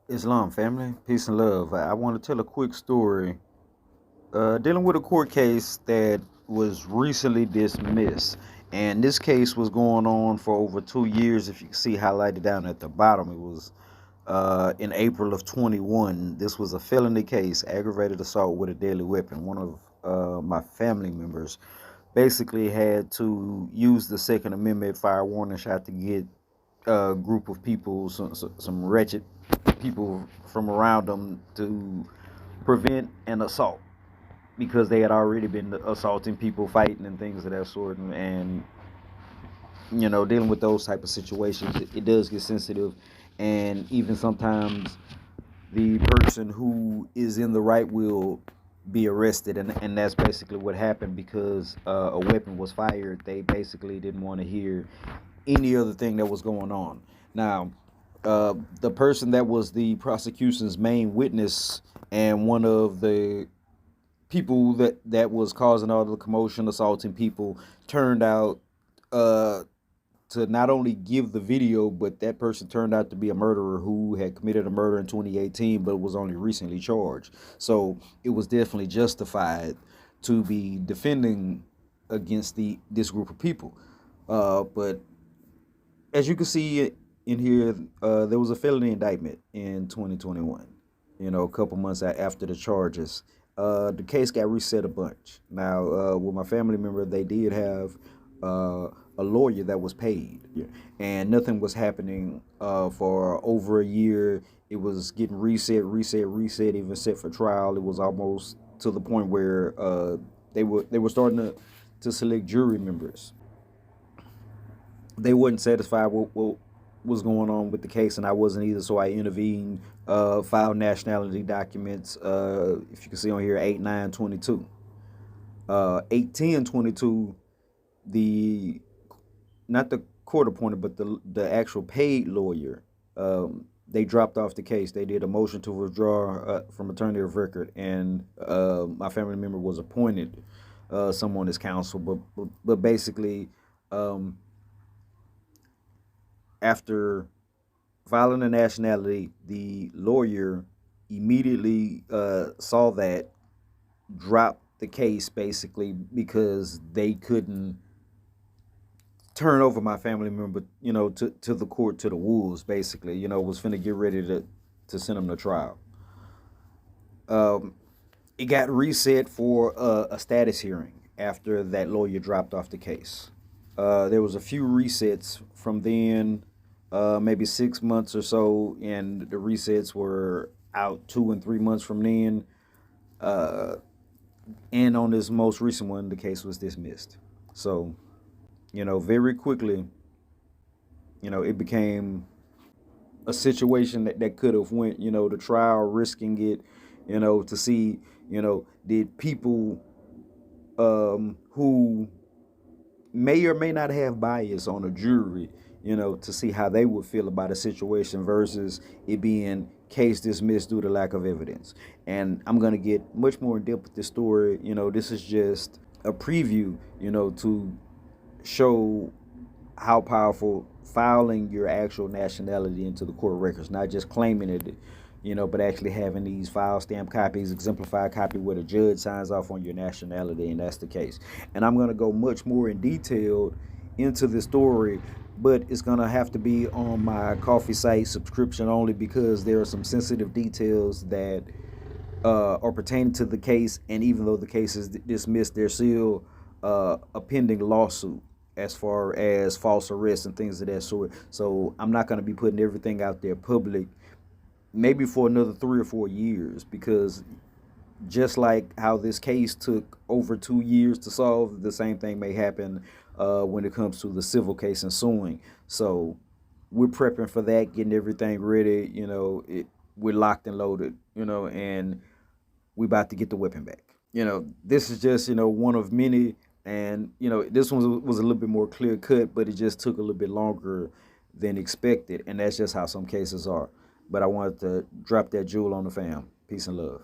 Islam family, peace and love. I want to tell a quick story dealing with a court case that was recently dismissed. And this case was going on for over 2 years. If you can see highlighted down at the bottom, it was in April of 21. This was a felony case, aggravated assault with a deadly weapon. One of my family members basically had to use the Second Amendment fire warning shot to get a group of people, some wretched people from around them to prevent an assault because they had already been assaulting people, fighting and things of that sort, and dealing with those type of situations, it does get sensitive, and even sometimes the person who is in the right will be arrested, and that's basically what happened because a weapon was fired. They basically didn't want to hear any other thing that was going on. Now, the person that was the prosecution's main witness and one of the people that was causing all the commotion, assaulting people, turned out uh, to not only give the video, but that person turned out to be a murderer who had committed a murder in 2018, but was only recently charged. So it was definitely justified to be defending against this group of people. But as you can see in here, there was a felony indictment in 2021. A couple months after the charges, the case got reset a bunch. Now, with my family member, they did have a lawyer that was paid, yeah, and nothing was happening for over a year. It was getting reset, even set for trial. It was almost to the point where they were starting to select jury members. They wasn't satisfied with what was going on with the case, and I wasn't either. So I intervened, filed nationality documents. If you can see on here, 8/9/22, 8/10/22. The not the court appointed, but the actual paid lawyer. They dropped off the case. They did a motion to withdraw from attorney of record, and my family member was appointed someone as counsel. But basically, um, after filing a nationality, the lawyer immediately saw that, dropped the case basically because they couldn't turn over my family member, to the court, to the wolves, basically, was finna get ready to send him to trial. Um, it got reset for a status hearing after that lawyer dropped off the case. There was a few resets from then, maybe 6 months or so, and the resets were out 2 and 3 months from then. Uh, and on this most recent one, the case was dismissed. So, very quickly, it became a situation that could have went, to trial, risking it, to see, did people who may or may not have bias on a jury, to see how they would feel about a situation versus it being case dismissed due to lack of evidence. And I'm going to get much more in depth with this story. This is just a preview, to show how powerful filing your actual nationality into the court records, not just claiming it, but actually having these file stamp copies, exemplified copy where the judge signs off on your nationality, and that's the case. And I'm going to go much more in detail into the story, but it's going to have to be on my Kofi site subscription only because there are some sensitive details that are pertaining to the case, and even though the case is dismissed, there's still a pending lawsuit as far as false arrests and things of that sort. So I'm not going to be putting everything out there public, maybe for another 3 or 4 years, because just like how this case took over 2 years to solve, the same thing may happen when it comes to the civil case and suing. So we're prepping for that, getting everything ready. We're locked and loaded. And we about to get the weapon back. This is just one of many, and this one was a little bit more clear cut, but it just took a little bit longer than expected, and that's just how some cases are. But I wanted to drop that jewel on the fam. Peace and love.